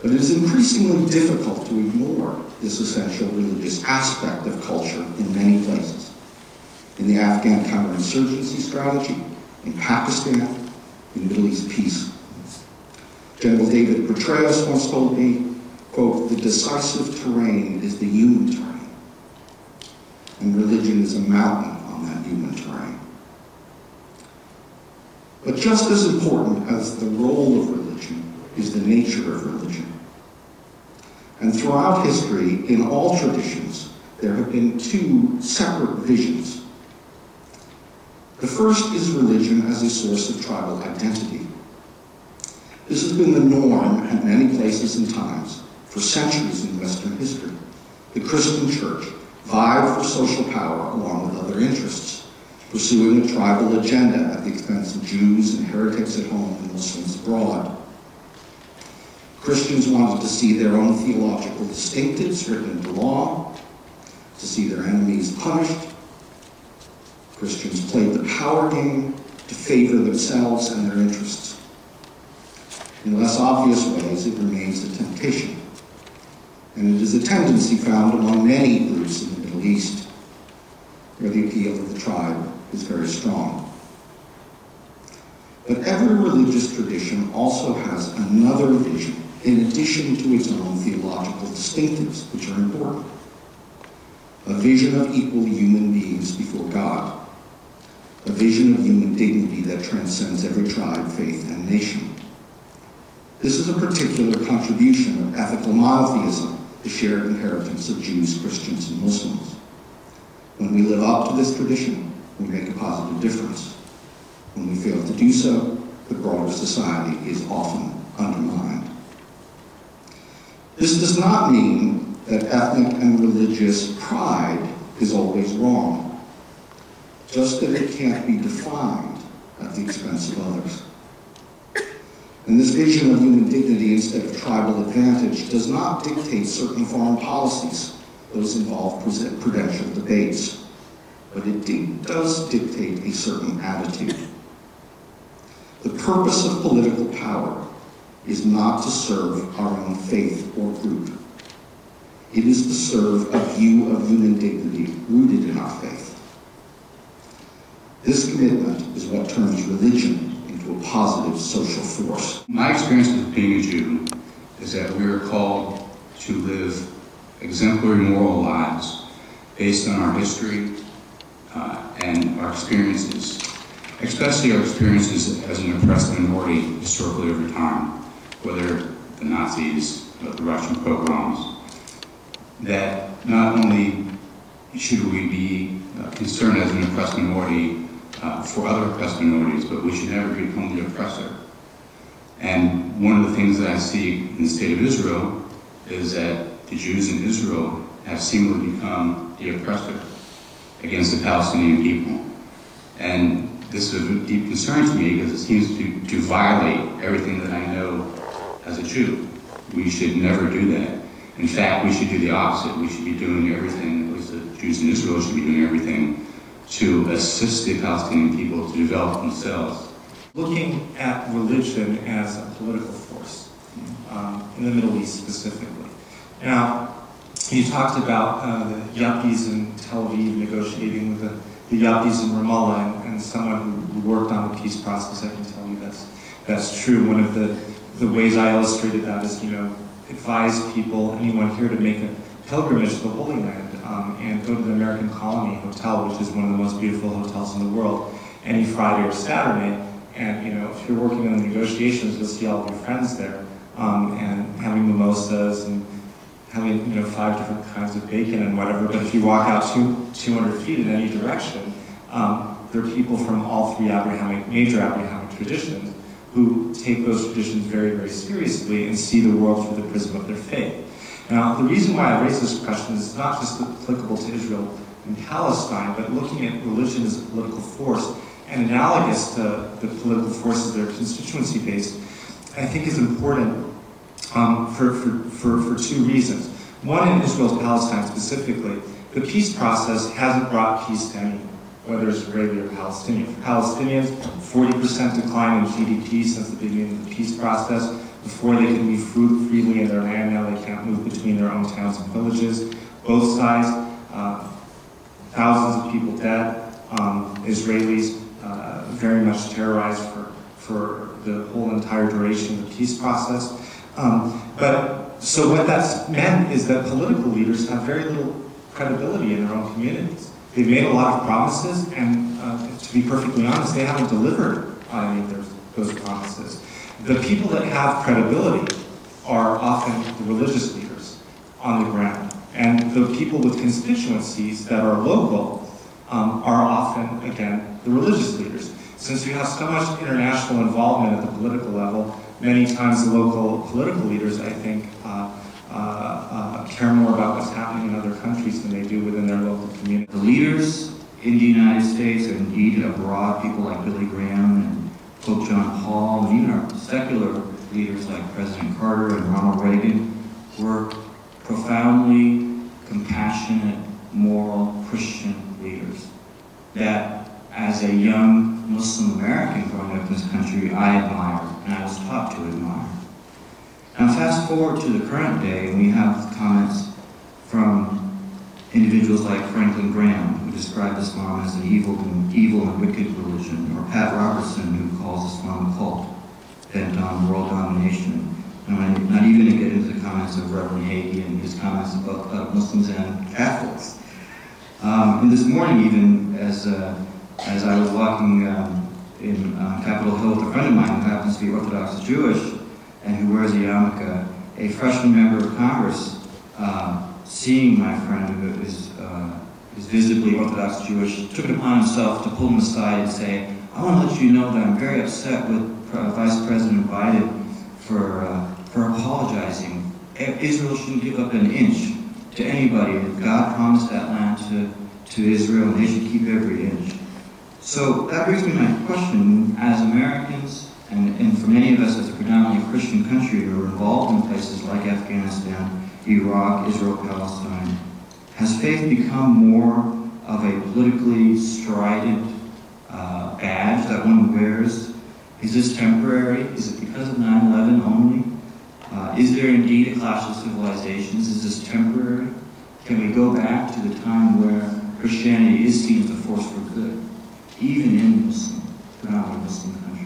But it is increasingly difficult to ignore this essential religious aspect of culture in many places. In the Afghan counterinsurgency strategy, in Pakistan, in Middle East peace. General David Petraeus once told me, quote, "The decisive terrain is the human terrain, and religion is a mountain on that human terrain." But just as important as the role of religion is the nature of religion. And throughout history, in all traditions, there have been two separate visions. The first is religion as a source of tribal identity. This has been the norm in many places and times for centuries in Western history. The Christian church vied for social power along with other interests, pursuing a tribal agenda at the expense of Jews and heretics at home and Muslims abroad. Christians wanted to see their own theological distinctives written into law, to see their enemies punished. Christians played the power game to favor themselves and their interests. In less obvious ways, it remains a temptation. And it is a tendency found among many groups in the Middle East, where the appeal of the tribe is very strong. But every religious tradition also has another vision, in addition to its own theological distinctives, which are important. A vision of equal human beings before God. A vision of human dignity that transcends every tribe, faith, and nation. This is a particular contribution of ethical monotheism, the shared inheritance of Jews, Christians, and Muslims. When we live up to this tradition, we make a positive difference. When we fail to do so, the broader society is often undermined. This does not mean that ethnic and religious pride is always wrong, just that it can't be defined at the expense of others. And this vision of human dignity instead of tribal advantage does not dictate certain foreign policies. Those involve prudential debates. But it does dictate a certain attitude. The purpose of political power is not to serve our own faith or group. It is to serve a view of human dignity rooted in our faith. This commitment is what turns religion into a positive social force. My experience with being a Jew is that we are called to live exemplary moral lives based on our history and our experiences, especially our experiences as an oppressed minority historically over time, whether the Nazis or the Russian pogroms, that not only should we be concerned as an oppressed minority for other oppressed minorities, but we should never become the oppressor. And one of the things that I see in the state of Israel is that the Jews in Israel have seemingly become the oppressor against the Palestinian people. And this is a deep concern to me because it seems to violate everything that I know as a Jew. We should never do that. In fact, we should do the opposite. We should be doing everything, at least the Jews in Israel should be doing everything to assist the Palestinian people to develop themselves. Looking at religion as a political force, in the Middle East specifically. Now, you talked about the Yuppies in Tel Aviv negotiating with the Yuppies in Ramallah, and someone who worked on the peace process, I can tell you that's true. One of the ways I illustrated that is, advise people, anyone here, to make a pilgrimage to the Holy Land and go to the American Colony Hotel, which is one of the most beautiful hotels in the world, any Friday or Saturday. And if you're working on the negotiations, you'll see all of your friends there, and having mimosas and having 5 different kinds of bacon and whatever. But if you walk out 200 feet in any direction, there are people from all three major Abrahamic traditions who take those traditions very, very seriously and see the world through the prism of their faith. Now, the reason why I raise this question is not just applicable to Israel and Palestine, but looking at religion as a political force and analogous to the political forces that are constituency-based, I think is important for two reasons. One, in Israel and Palestine specifically, the peace process hasn't brought peace to anyone, whether it's Israeli or Palestinian. For Palestinians, 40% decline in GDP since the beginning of the peace process. Before they could move freely in their land, now they can't move between their own towns and villages. Both sides, thousands of people dead, Israelis very much terrorized for the whole entire duration of the peace process. So what that's meant is that political leaders have very little credibility in their own communities. They've made a lot of promises, and to be perfectly honest, they haven't delivered on any of those promises. The people that have credibility are often the religious leaders on the ground. And the people with constituencies that are local are often, again, the religious leaders. Since you have so much international involvement at the political level, many times the local political leaders, I think, care more about what's happening in other countries than they do within their local community. The leaders in the United States, and indeed abroad, people like Billy Graham and Pope John Paul, and even our secular leaders like President Carter and Ronald Reagan, were profoundly compassionate, moral, Christian leaders that, as a young Muslim American growing up in this country, I admire, and I was taught to admire. Now fast forward to the current day, and we have comments from individuals like Franklin Graham, who described Islam as an evil and wicked religion, or Pat Robertson, who calls Islam a cult bent on world domination. And I'm not even going to get into the comments of Reverend Hagee and his comments about Muslims and Catholics. And this morning, even as I was walking in Capitol Hill with a friend of mine who happens to be Orthodox Jewish and who wears a yarmulke, a freshman member of Congress, seeing my friend who is visibly Orthodox Jewish, took it upon himself to pull him aside and say, "I want to let you know that I'm very upset with Vice President Biden for apologizing. Israel shouldn't give up an inch to anybody. God promised that land to Israel, and they should keep every inch." So that brings me to my question. As Americans, and for many of us as a predominantly Christian country who are involved in places like Afghanistan, Iraq, Israel, Palestine, has faith become more of a politically strident badge that one wears? Is this temporary? Is it because of 9/11 only? Is there indeed a clash of civilizations? Is this temporary? Can we go back to the time where Christianity is seen as a force for good, even in Muslim, predominantly Muslim countries?